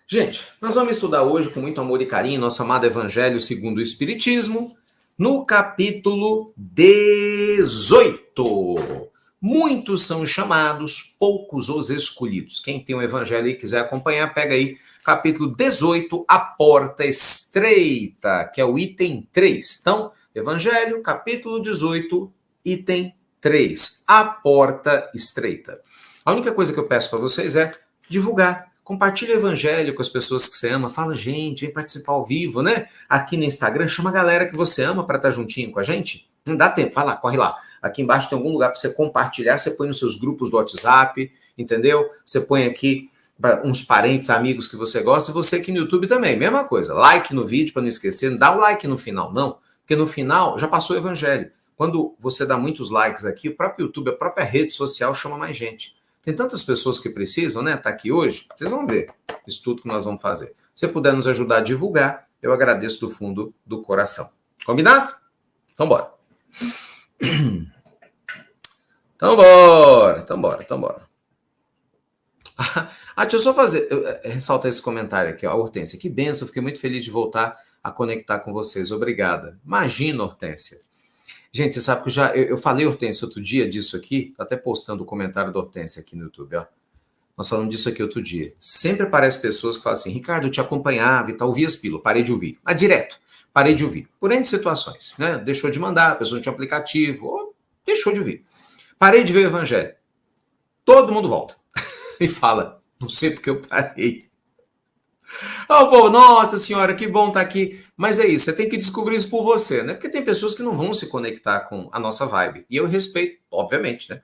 Gente, nós vamos estudar hoje com muito amor e carinho nosso amado Evangelho segundo o Espiritismo, no capítulo 18. Muitos são chamados, poucos os escolhidos. Quem tem o Evangelho e quiser acompanhar, pega aí capítulo 18, a porta estreita, que é o item 3. Então, Evangelho, capítulo 18, item 3, a porta estreita. A única coisa que eu peço para vocês é divulgar. Compartilha o evangelho com as pessoas que você ama. Fala, gente, vem participar ao vivo, né? Aqui no Instagram, chama a galera que você ama para estar juntinho com a gente. Não dá tempo, vai lá, corre lá. Aqui embaixo tem algum lugar para você compartilhar. Você põe nos seus grupos do WhatsApp, entendeu? Você põe aqui uns parentes, amigos que você gosta. E você aqui no YouTube também, mesma coisa. Like no vídeo para não esquecer. Não dá o like no final, não. Porque no final já passou o evangelho. Quando você dá muitos likes aqui, o próprio YouTube, a própria rede social chama mais gente. Tem tantas pessoas que precisam, né? Tá aqui hoje. Vocês vão ver isso tudo que nós vamos fazer. Se você puder nos ajudar a divulgar, eu agradeço do fundo do coração. Combinado? Então bora. Então bora. Deixa eu só ressaltar esse comentário aqui, ó, Hortência. Que benção, fiquei muito feliz de voltar a conectar com vocês. Obrigada. Imagina, Hortência. Gente, você sabe que eu falei, Hortência, outro dia disso aqui, tô até postando o comentário da Hortência aqui no YouTube, ó. Nós falamos disso aqui outro dia. Sempre aparecem pessoas que falam assim, Ricardo, eu te acompanhava e tal, ouvia as pílulas, parei de ouvir. Mas direto, parei de ouvir. Por N situações, né? Deixou de mandar, a pessoa não tinha aplicativo, ou deixou de ouvir. Parei de ver o evangelho. Todo mundo volta e fala, não sei porque eu parei. Eu vou, nossa senhora, que bom estar aqui. Mas é isso, você tem que descobrir isso por você, né? Porque tem pessoas que não vão se conectar com a nossa vibe. E eu respeito, obviamente, né?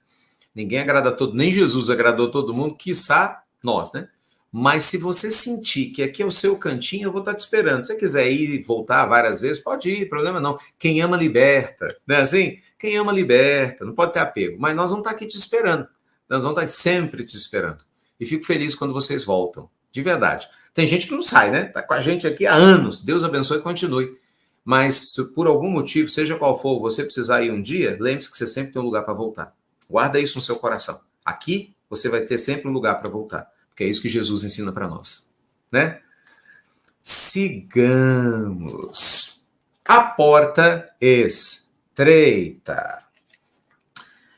Ninguém agrada a todo, nem Jesus agradou a todo mundo, quiçá nós, né? Mas se você sentir que aqui é o seu cantinho, eu vou estar te esperando. Se você quiser ir e voltar várias vezes, pode ir, problema não. Quem ama, liberta. Não é assim? Quem ama, liberta. Não pode ter apego. Mas nós vamos estar aqui te esperando. Nós vamos estar sempre te esperando. E fico feliz quando vocês voltam. De verdade. Tem gente que não sai, né? Está com a gente aqui há anos. Deus abençoe e continue. Mas se por algum motivo, seja qual for, você precisar ir um dia, lembre-se que você sempre tem um lugar para voltar. Guarda isso no seu coração. Aqui você vai ter sempre um lugar para voltar. Porque é isso que Jesus ensina para nós. Né? Sigamos. A porta estreita.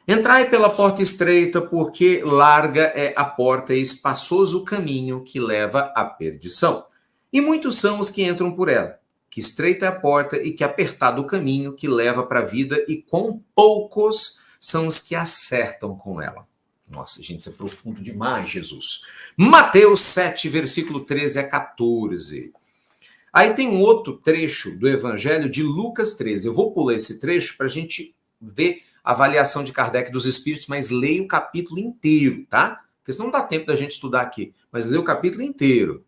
Entrai pela porta estreita, porque larga é a porta e espaçoso o caminho que leva à perdição. E muitos são os que entram por ela. Que estreita é a porta e que apertado o caminho que leva para a vida, e quão poucos são os que acertam com ela. Nossa, gente, isso é profundo demais, Jesus. Mateus 7, versículo 13 a 14. Aí tem um outro trecho do Evangelho de Lucas 13. Eu vou pular esse trecho para a gente ver a avaliação de Kardec dos Espíritos, mas leia o capítulo inteiro, tá? Porque senão não dá tempo da gente estudar aqui. Mas leia o capítulo inteiro.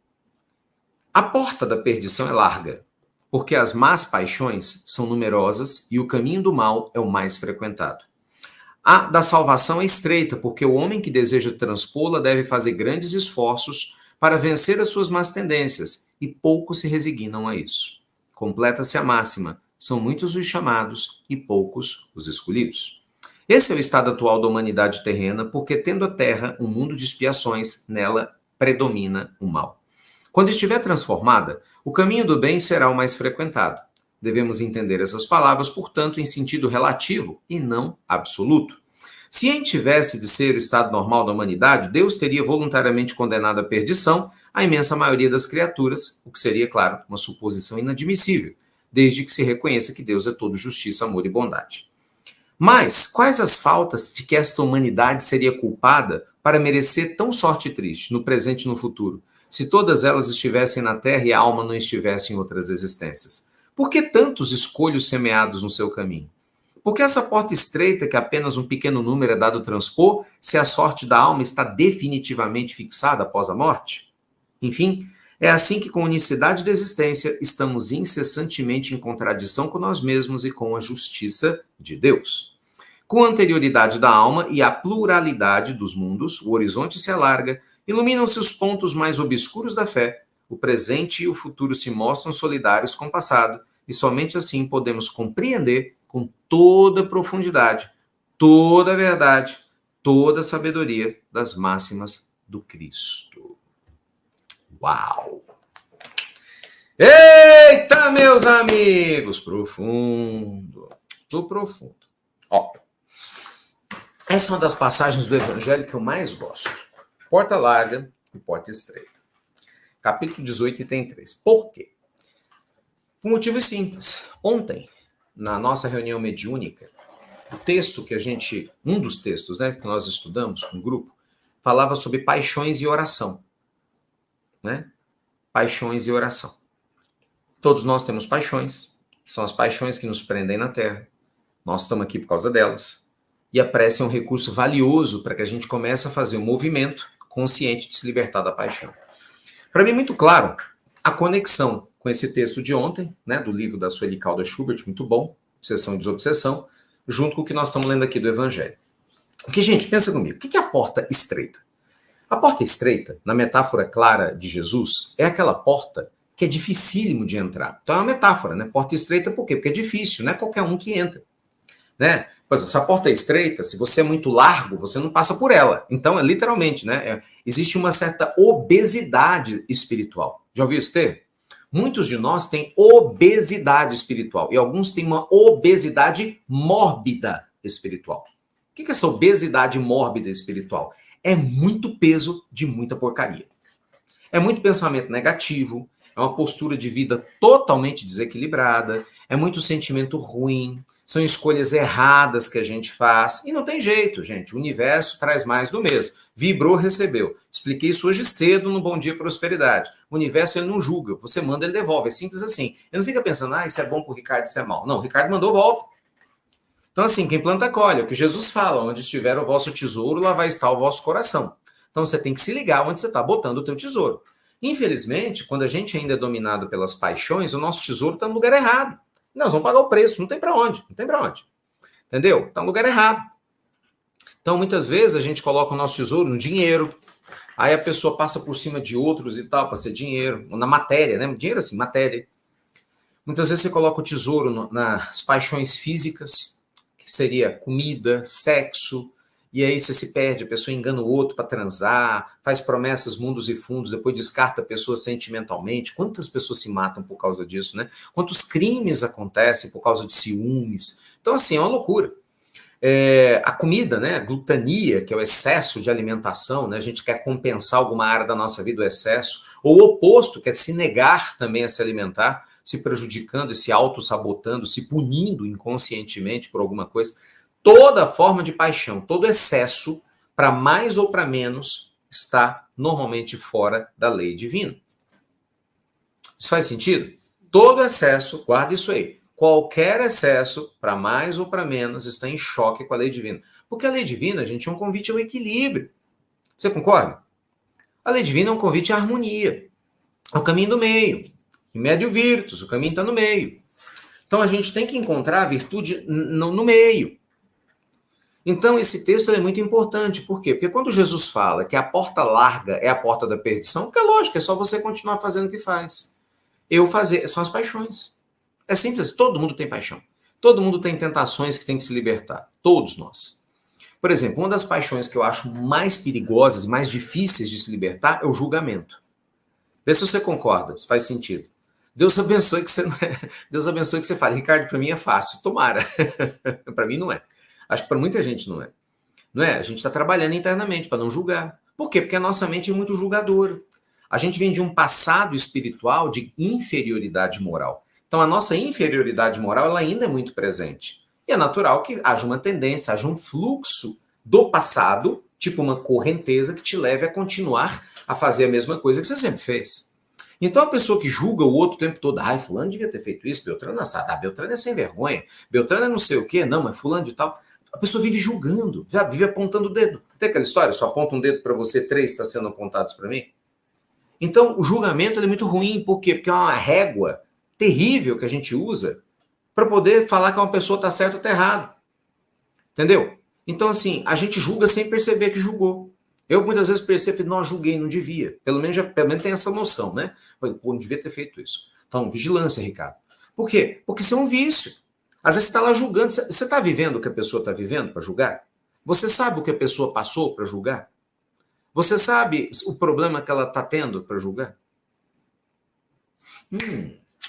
A porta da perdição é larga, porque as más paixões são numerosas e o caminho do mal é o mais frequentado. A da salvação é estreita, porque o homem que deseja transpô-la deve fazer grandes esforços para vencer as suas más tendências, e poucos se resignam a isso. Completa-se a máxima: são muitos os chamados e poucos os escolhidos. Esse é o estado atual da humanidade terrena, porque, tendo a Terra um mundo de expiações, nela predomina o mal. Quando estiver transformada, o caminho do bem será o mais frequentado. Devemos entender essas palavras, portanto, em sentido relativo e não absoluto. Se em tivesse de ser o estado normal da humanidade, Deus teria voluntariamente condenado à perdição a imensa maioria das criaturas, o que seria, claro, uma suposição inadmissível, desde que se reconheça que Deus é todo justiça, amor e bondade. Mas quais as faltas de que esta humanidade seria culpada para merecer tão sorte triste, no presente e no futuro, se todas elas estivessem na Terra e a alma não estivesse em outras existências? Por que tantos escolhos semeados no seu caminho? Por que essa porta estreita, que apenas um pequeno número é dado transpor, se a sorte da alma está definitivamente fixada após a morte? Enfim, é assim que, com unicidade de existência, estamos incessantemente em contradição com nós mesmos e com a justiça de Deus. Com a anterioridade da alma e a pluralidade dos mundos, o horizonte se alarga, iluminam-se os pontos mais obscuros da fé, o presente e o futuro se mostram solidários com o passado, e somente assim podemos compreender com toda a profundidade, toda a verdade, toda a sabedoria das máximas do Cristo. Uau! Eita, meus amigos! Profundo. Do profundo. Ó, essa é uma das passagens do Evangelho que eu mais gosto. Porta larga e porta estreita. Capítulo 18, item 3. Por quê? Por motivo simples. Ontem, na nossa reunião mediúnica, o texto que um dos textos, né, que nós estudamos com o grupo, falava sobre paixões e oração. Né? Paixões e oração. Todos nós temos paixões, são as paixões que nos prendem na Terra. Nós estamos aqui por causa delas. E a prece é um recurso valioso para que a gente comece a fazer um movimento consciente de se libertar da paixão. Para mim é muito claro a conexão com esse texto de ontem, né, do livro da Sueli Caldas Schubert, muito bom, Obsessão e Desobsessão, junto com o que nós estamos lendo aqui do Evangelho. Porque, gente, pensa comigo, o que é a porta estreita? A porta estreita, na metáfora clara de Jesus, é aquela porta que é dificílimo de entrar. Então é uma metáfora, né? Porta estreita por quê? Porque é difícil, não é qualquer um que entra. Né? Pois, se a porta é estreita, se você é muito largo, você não passa por ela. Então, literalmente, né? Existe uma certa obesidade espiritual. Já ouviu isso ter? Muitos de nós têm obesidade espiritual e alguns têm uma obesidade mórbida espiritual. O que é essa obesidade mórbida espiritual? É muito peso de muita porcaria. É muito pensamento negativo, é uma postura de vida totalmente desequilibrada, é muito sentimento ruim, são escolhas erradas que a gente faz. E não tem jeito, gente. O universo traz mais do mesmo. Vibrou, recebeu. Expliquei isso hoje cedo no Bom Dia Prosperidade. O universo, ele não julga. Você manda, ele devolve. É simples assim. Ele não fica pensando, isso é bom pro Ricardo, isso é mal. Não, o Ricardo mandou, volta. Então, assim, quem planta colhe. É o que Jesus fala. Onde estiver o vosso tesouro, lá vai estar o vosso coração. Então, você tem que se ligar onde você está botando o teu tesouro. Infelizmente, quando a gente ainda é dominado pelas paixões, o nosso tesouro está no lugar errado. Nós vamos pagar o preço, não tem para onde, não tem para onde. Entendeu? Está no lugar errado. Então, muitas vezes, a gente coloca o nosso tesouro no dinheiro, aí a pessoa passa por cima de outros e tal, para ser dinheiro, ou na matéria, né? Dinheiro assim, matéria. Muitas vezes você coloca o tesouro nas paixões físicas, que seria comida, sexo, e aí você se perde, a pessoa engana o outro para transar, faz promessas mundos e fundos, depois descarta a pessoa sentimentalmente. Quantas pessoas se matam por causa disso, né? Quantos crimes acontecem por causa de ciúmes. Então, assim, é uma loucura. A comida, né? A glutania, que é o excesso de alimentação, né? A gente quer compensar alguma área da nossa vida, o excesso. Ou o oposto, que é se negar também a se alimentar, se prejudicando e se auto-sabotando, se punindo inconscientemente por alguma coisa. Toda forma de paixão, todo excesso, para mais ou para menos, está normalmente fora da lei divina. Isso faz sentido? Todo excesso, guarda isso aí, qualquer excesso, para mais ou para menos, está em choque com a lei divina. Porque a lei divina, gente, é um convite ao equilíbrio. Você concorda? A lei divina é um convite à harmonia, ao caminho do meio. Em médio virtus, o caminho está no meio. Então a gente tem que encontrar a virtude no meio. Então, esse texto é muito importante. Por quê? Porque quando Jesus fala que a porta larga é a porta da perdição, que é lógico, é só você continuar fazendo o que faz. São as paixões. É simples, todo mundo tem paixão. Todo mundo tem tentações que tem que se libertar. Todos nós. Por exemplo, uma das paixões que eu acho mais perigosas e mais difíceis de se libertar é o julgamento. Vê se você concorda, se faz sentido. Deus abençoe que você fale, Ricardo, para mim é fácil. Tomara. Para mim não é. Acho que para muita gente não é. Não é? A gente está trabalhando internamente para não julgar. Por quê? Porque a nossa mente é muito julgadora. A gente vem de um passado espiritual de inferioridade moral. Então, a nossa inferioridade moral ela ainda é muito presente. E é natural que haja uma tendência, haja um fluxo do passado, tipo uma correnteza, que te leve a continuar a fazer a mesma coisa que você sempre fez. Então, a pessoa que julga o outro o tempo todo, fulano devia ter feito isso, Beltrano assado, Beltrano é sem vergonha, Beltrano é não sei o quê, não, mas fulano de tal... A pessoa vive julgando, vive apontando o dedo. Tem aquela história, só aponta um dedo para você, 3 está sendo apontados para mim? Então, o julgamento é muito ruim. Por quê? Porque é uma régua terrível que a gente usa para poder falar que uma pessoa está certa ou está errada. Entendeu? Então, assim, a gente julga sem perceber que julgou. Eu muitas vezes percebo que não julguei, não devia. Pelo menos tem essa noção, né? Pô, não devia ter feito isso. Então, vigilância, Ricardo. Por quê? Porque isso é um vício. Às vezes você está lá julgando. Você está vivendo o que a pessoa está vivendo para julgar? Você sabe o que a pessoa passou para julgar? Você sabe o problema que ela está tendo para julgar?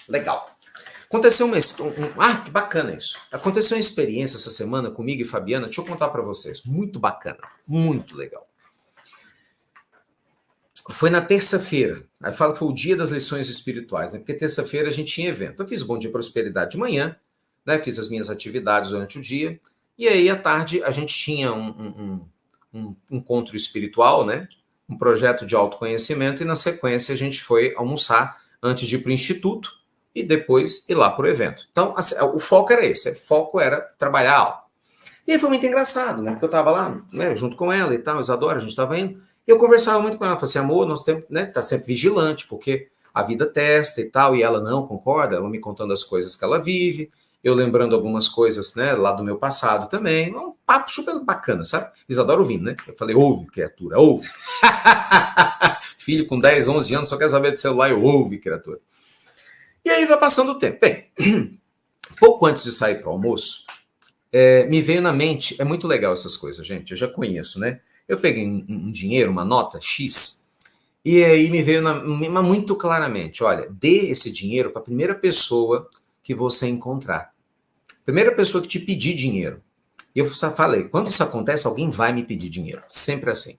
Legal. Aconteceu que bacana isso. Aconteceu uma experiência essa semana comigo e Fabiana, deixa eu contar para vocês. Muito bacana, muito legal. Foi na terça-feira. Aí fala que foi o dia das lições espirituais, né? Porque terça-feira a gente tinha evento. Eu fiz o Bom Dia Prosperidade de manhã, né? Fiz as minhas atividades durante o dia. E aí, à tarde, a gente tinha um encontro espiritual, né? Um projeto de autoconhecimento. E na sequência, a gente foi almoçar antes de ir para o instituto e depois ir lá para o evento. Então, o foco era esse. O foco era trabalhar a aula. E aí foi muito engraçado, né? Porque eu estava lá, né, junto com ela e tal, Isadora, a gente estava indo. Eu conversava muito com ela, falei assim, amor, nós temos, né, tá sempre vigilante, porque a vida testa e tal, e ela não concorda, ela me contando as coisas que ela vive, eu lembrando algumas coisas, né, lá do meu passado também, um papo super bacana, sabe? Isadora ouvindo, né? Eu falei, ouve, criatura, ouve. Filho com 10, 11 anos, só quer saber de celular, eu ouve, criatura. E aí vai passando o tempo. Bem, pouco antes de sair para o almoço, me veio na mente, é muito legal essas coisas, gente, eu já conheço, né? Eu peguei um dinheiro, uma nota X, e aí me veio muito claramente, olha, dê esse dinheiro para a primeira pessoa que você encontrar. Primeira pessoa que te pedir dinheiro. E eu falei, quando isso acontece, alguém vai me pedir dinheiro. Sempre assim.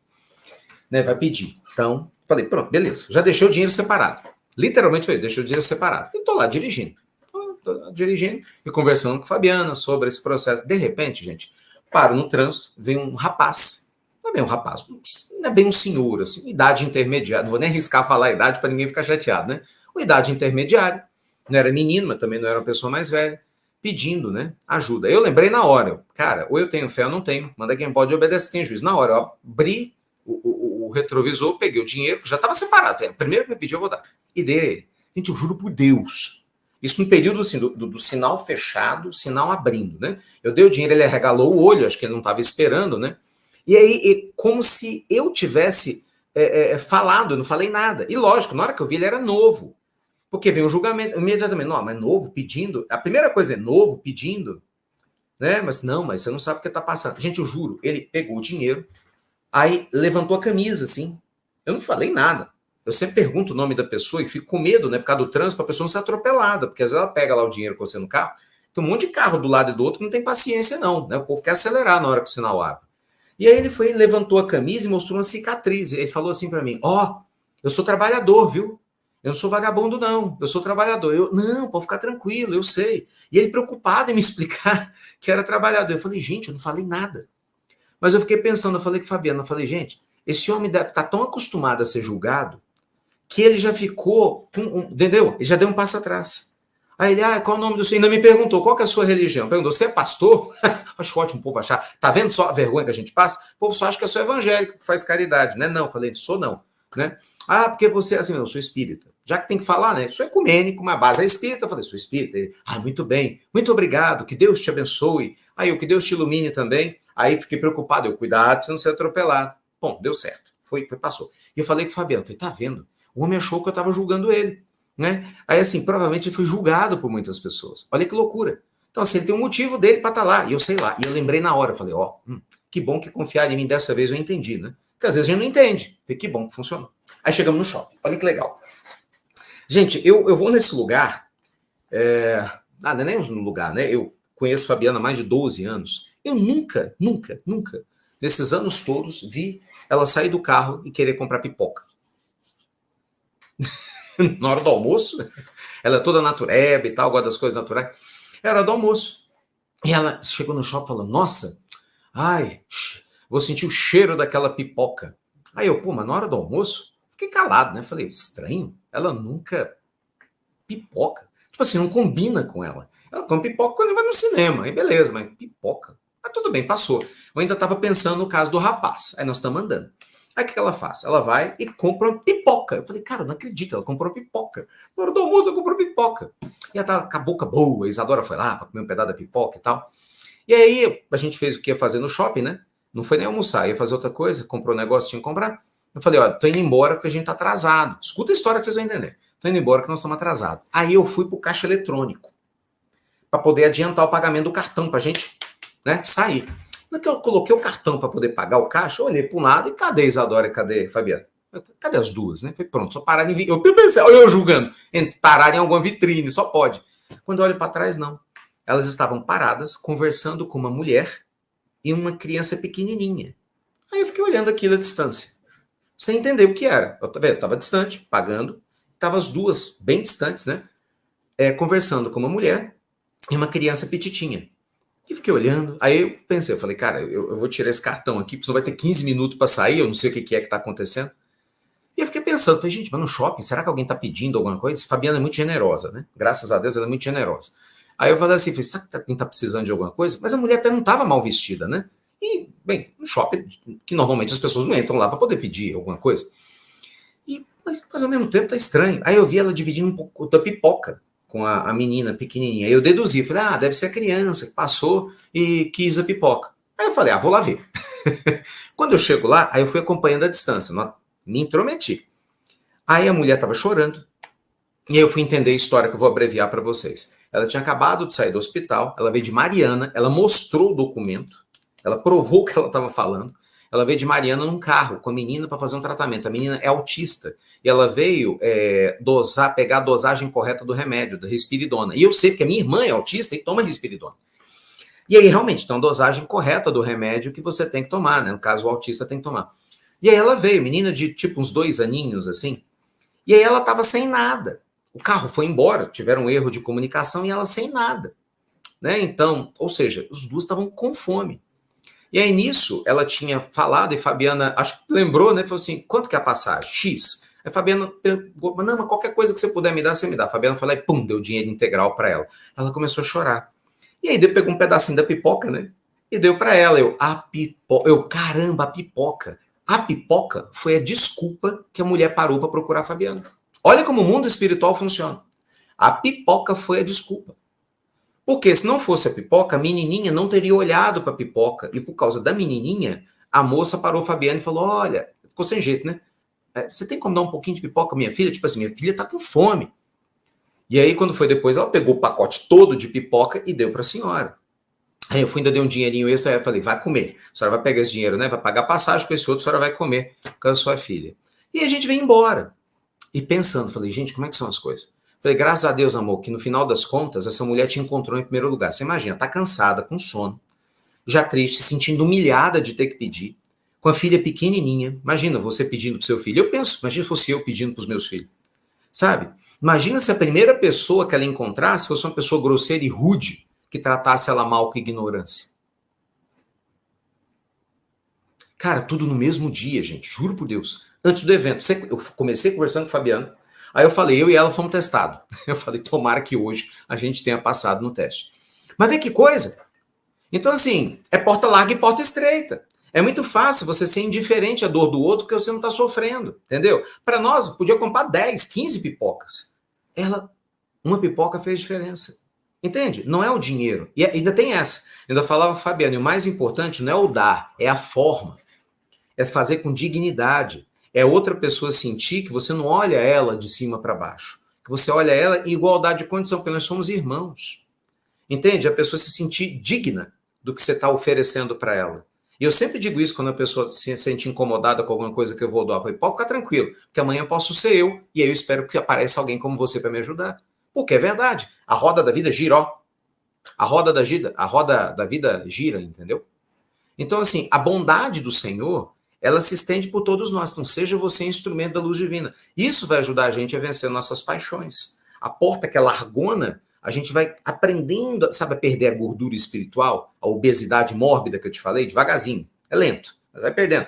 Né, vai pedir. Então, falei, pronto, beleza. Já deixei o dinheiro separado. Literalmente, deixei o dinheiro separado. E tô lá dirigindo. E conversando com a Fabiana sobre esse processo. De repente, gente, paro no trânsito, vem um rapaz. Não é bem um rapaz, não é bem um senhor, assim, idade intermediária. Não vou nem arriscar falar a idade para ninguém ficar chateado, né? Uma idade intermediária. Não era menino, mas também não era uma pessoa mais velha. Pedindo, né, ajuda. Eu lembrei na hora. Cara, ou eu tenho fé ou não tenho. Manda quem pode, obedece quem juiz. Na hora, eu abri o retrovisor, peguei o dinheiro, já estava separado. Primeiro que me pediu, eu vou dar. E dei a ele. Gente, eu juro por Deus. Isso no período assim, do sinal fechado, sinal abrindo, né? Eu dei o dinheiro, ele arregalou o olho, acho que ele não estava esperando, né? E aí, como se eu tivesse falado, eu não falei nada. E lógico, na hora que eu vi, ele era novo. Porque vem o julgamento, imediatamente, não, mas novo, pedindo. A primeira coisa é novo, pedindo, né? Mas não, mas você não sabe o que está passando. Gente, eu juro, ele pegou o dinheiro, aí levantou a camisa, assim. Eu não falei nada. Eu sempre pergunto o nome da pessoa e fico com medo, né? Por causa do trânsito, para a pessoa não ser atropelada, porque às vezes ela pega lá o dinheiro com você no carro, tem um monte de carro do lado e do outro, não tem paciência, não, né? O povo quer acelerar na hora que o sinal abre. E aí ele foi, levantou a camisa e mostrou uma cicatriz. E ele falou assim para mim: ó, eu sou trabalhador, viu? Eu não sou vagabundo, não. Eu sou trabalhador. Eu, não, pode ficar tranquilo, eu sei. E ele preocupado em me explicar que era trabalhador. Eu falei, gente, eu não falei nada. Mas eu fiquei pensando, eu falei com a Fabiana, eu falei, gente, esse homem está tão acostumado a ser julgado que ele já ficou, entendeu? Ele já deu um passo atrás. Aí ele, qual é o nome do senhor? Ainda me perguntou, qual que é a sua religião? Perguntou, você é pastor? Acho ótimo o povo achar. Tá vendo só a vergonha que a gente passa? O povo só acha que eu sou evangélico, que faz caridade, né? Não, eu falei, sou não, né? Porque você, assim, eu sou espírita. Já que tem que falar, né? Sou ecumênico, uma base é espírita. Eu falei, sou espírita. Ele, muito bem, muito obrigado, que Deus te abençoe. Aí, que Deus te ilumine também. Aí, fiquei preocupado, cuidado de não ser atropelado. Bom, deu certo, foi, passou. E eu falei com o Fabiano, falei, tá vendo? O homem achou que eu estava julgando ele, né? Aí, assim, provavelmente ele foi julgado por muitas pessoas. Olha que loucura. Então, assim, ele tem um motivo dele para estar lá. E eu sei lá. E eu lembrei na hora, eu falei, que bom que confiar em mim dessa vez eu entendi, né? Porque às vezes a gente não entende. Falei, que bom que funcionou. Aí chegamos no shopping. Olha que legal. Gente, eu vou nesse lugar. Não é nem um lugar, né? Eu conheço a Fabiana há mais de 12 anos. Eu nunca, nesses anos todos, vi ela sair do carro e querer comprar pipoca. Na hora do almoço, ela é toda natureba e tal, gosta das coisas naturais. Era hora do almoço. E ela chegou no shopping e falou, nossa, vou sentir o cheiro daquela pipoca. Aí eu, mas na hora do almoço, fiquei calado, né? Falei, estranho, ela nunca pipoca. Tipo assim, não combina com ela. Ela come pipoca quando vai no cinema, aí beleza, mas pipoca. Mas tudo bem, passou. Eu ainda estava pensando no caso do rapaz. Aí nós estamos andando. Aí o que ela faz? Ela vai e compra uma pipoca. Eu falei, cara, não acredito, ela comprou pipoca. Na hora do almoço, ela comprou pipoca. E ela tava com a boca boa, a Isadora foi lá para comer um pedaço da pipoca e tal. E aí a gente fez o que ia fazer no shopping, né? Não foi nem almoçar, ia fazer outra coisa, comprou um negócio, tinha que comprar. Eu falei, tô indo embora porque a gente tá atrasado. Escuta a história que vocês vão entender. Tô indo embora que nós estamos atrasados. Aí eu fui pro caixa eletrônico para poder adiantar o pagamento do cartão pra gente, né, sair. No que eu coloquei o cartão para poder pagar o caixa, eu olhei pro lado e cadê Isadora e cadê Fabiana? Cadê as duas, né? Falei, pronto, só pararam em... Eu pensei, eu julgando, pararam em alguma vitrine, só pode. Quando eu olho para trás, não. Elas estavam paradas, conversando com uma mulher e uma criança pequenininha. Aí eu fiquei olhando aquilo à distância, sem entender o que era. Eu estava distante, pagando, estavam as duas bem distantes, né? Conversando com uma mulher e uma criança petitinha. E fiquei olhando, aí eu pensei, eu falei, cara, eu vou tirar esse cartão aqui, porque senão vai ter 15 minutos para sair, eu não sei o que é que está acontecendo. E eu fiquei pensando, falei, gente, mas no shopping, será que alguém está pedindo alguma coisa? Fabiana é muito generosa, né? Graças a Deus ela é muito generosa. Aí eu falei assim, será que alguém está precisando de alguma coisa? Mas a mulher até não estava mal vestida, né? E, bem, no shopping, que normalmente as pessoas não entram lá para poder pedir alguma coisa. Mas ao mesmo tempo tá estranho. Aí eu vi ela dividindo um pouco da pipoca com a menina pequenininha. Aí eu deduzi, falei, deve ser a criança que passou e quis a pipoca. Aí eu falei, vou lá ver. Quando eu chego lá, aí eu fui acompanhando a distância, me intrometi. Aí a mulher estava chorando, e aí eu fui entender a história que eu vou abreviar para vocês. Ela tinha acabado de sair do hospital, ela veio de Mariana, ela mostrou o documento, ela provou o que ela estava falando, ela veio de Mariana num carro com a menina para fazer um tratamento. A menina é autista, e ela veio pegar a dosagem correta do remédio, da risperidona. E eu sei que a minha irmã é autista e toma risperidona. E aí, realmente, tem uma dosagem correta do remédio que você tem que tomar, né? No caso, o autista tem que tomar. E aí ela veio, menina de tipo uns 2 aninhos, assim, e aí ela estava sem nada. O carro foi embora, tiveram um erro de comunicação e ela sem nada. Né? Então, ou seja, os duas estavam com fome. E aí nisso, ela tinha falado, e Fabiana, acho que lembrou, né? Falou assim, quanto que é a passagem? X. Aí Fabiana perguntou, não, mas qualquer coisa que você puder me dar, você me dá. A Fabiana foi lá e pum, deu dinheiro integral para ela. Ela começou a chorar. E aí pegou um pedacinho da pipoca, né? E deu para ela. Caramba, a pipoca. A pipoca foi a desculpa que a mulher parou para procurar a Fabiana. Olha como o mundo espiritual funciona. A pipoca foi a desculpa. Porque se não fosse a pipoca, a menininha não teria olhado para a pipoca. E por causa da menininha, a moça parou a Fabiana e falou, olha, ficou sem jeito, né? Você tem como dar um pouquinho de pipoca, minha filha? Tipo assim, minha filha tá com fome. E aí, quando foi depois, ela pegou o pacote todo de pipoca e deu para a senhora. Aí eu fui, ainda dei um dinheirinho extra, aí eu falei, vai comer. A senhora vai pegar esse dinheiro, né? Vai pagar passagem com esse outro, a senhora vai comer com a sua filha. E a gente veio embora. E pensando, falei, gente, como é que são as coisas? Falei, graças a Deus, amor, que no final das contas, essa mulher te encontrou em primeiro lugar. Você imagina, tá cansada, com sono, já triste, se sentindo humilhada de ter que pedir, com a filha pequenininha. Imagina você pedindo pro seu filho. Eu penso, imagina se fosse eu pedindo pros meus filhos. Sabe? Imagina se a primeira pessoa que ela encontrasse fosse uma pessoa grosseira e rude, que tratasse ela mal com ignorância. Cara, tudo no mesmo dia, gente, juro por Deus. Antes do evento, eu comecei conversando com o Fabiano, aí eu falei, eu e ela fomos testados. Eu falei, tomara que hoje a gente tenha passado no teste. Mas vê que coisa. Então, assim, é porta larga e porta estreita. É muito fácil você ser indiferente à dor do outro porque você não está sofrendo, entendeu? Para nós, podia comprar 10, 15 pipocas. Uma pipoca fez diferença. Entende? Não é o dinheiro. E ainda tem essa. Ainda falava Fabiano, e o mais importante não é o dar, é a forma. É fazer com dignidade. É outra pessoa sentir que você não olha ela de cima para baixo. Que você olha ela em igualdade de condição, porque nós somos irmãos. Entende? A pessoa se sentir digna do que você está oferecendo para ela. E eu sempre digo isso quando a pessoa se sente incomodada com alguma coisa que eu vou doar. Eu falei, pode ficar tranquilo, porque amanhã posso ser eu, e aí eu espero que apareça alguém como você para me ajudar. Porque é verdade. A roda da vida gira, ó. A roda da vida gira, entendeu? Então, assim, a bondade do Senhor, ela se estende por todos nós. Então, seja você instrumento da luz divina. Isso vai ajudar a gente a vencer nossas paixões. A porta que é largona, a gente vai aprendendo, sabe, a perder a gordura espiritual, a obesidade mórbida que eu te falei, devagarzinho. É lento, mas vai perdendo.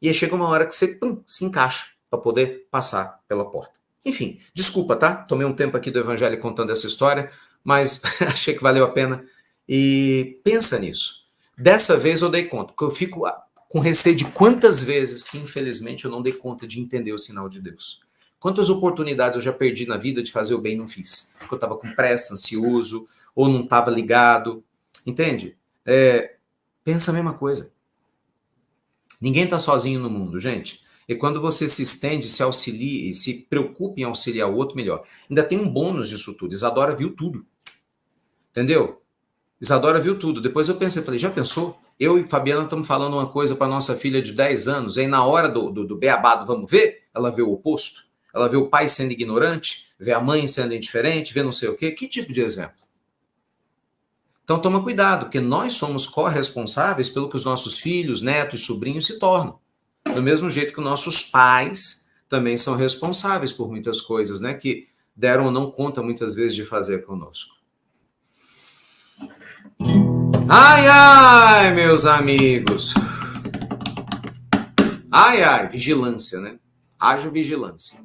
E aí chega uma hora que você se encaixa para poder passar pela porta. Enfim, desculpa, tá? Tomei um tempo aqui do Evangelho contando essa história, mas achei que valeu a pena. E pensa nisso. Dessa vez eu dei conta, porque eu fico com receio de quantas vezes que, infelizmente, eu não dei conta de entender o sinal de Deus. Quantas oportunidades eu já perdi na vida de fazer o bem e não fiz? Porque eu estava com pressa, ansioso, ou não estava ligado. Entende? Pensa a mesma coisa. Ninguém está sozinho no mundo, gente. E quando você se estende, se auxilia e se preocupa em auxiliar o outro, melhor. Ainda tem um bônus disso tudo. Isadora viu tudo. Entendeu? Isadora viu tudo. Depois eu pensei, falei, já pensou? Eu e Fabiana estamos falando uma coisa para nossa filha de 10 anos, aí na hora do beabado, vamos ver, ela vê o oposto. Ela vê o pai sendo ignorante, vê a mãe sendo indiferente, vê não sei o quê. Que tipo de exemplo? Então toma cuidado, porque nós somos corresponsáveis pelo que os nossos filhos, netos, sobrinhos se tornam. Do mesmo jeito que nossos pais também são responsáveis por muitas coisas, né? Que deram ou não conta muitas vezes de fazer conosco. Ai, ai, meus amigos. Ai, ai, vigilância, né? Haja vigilância.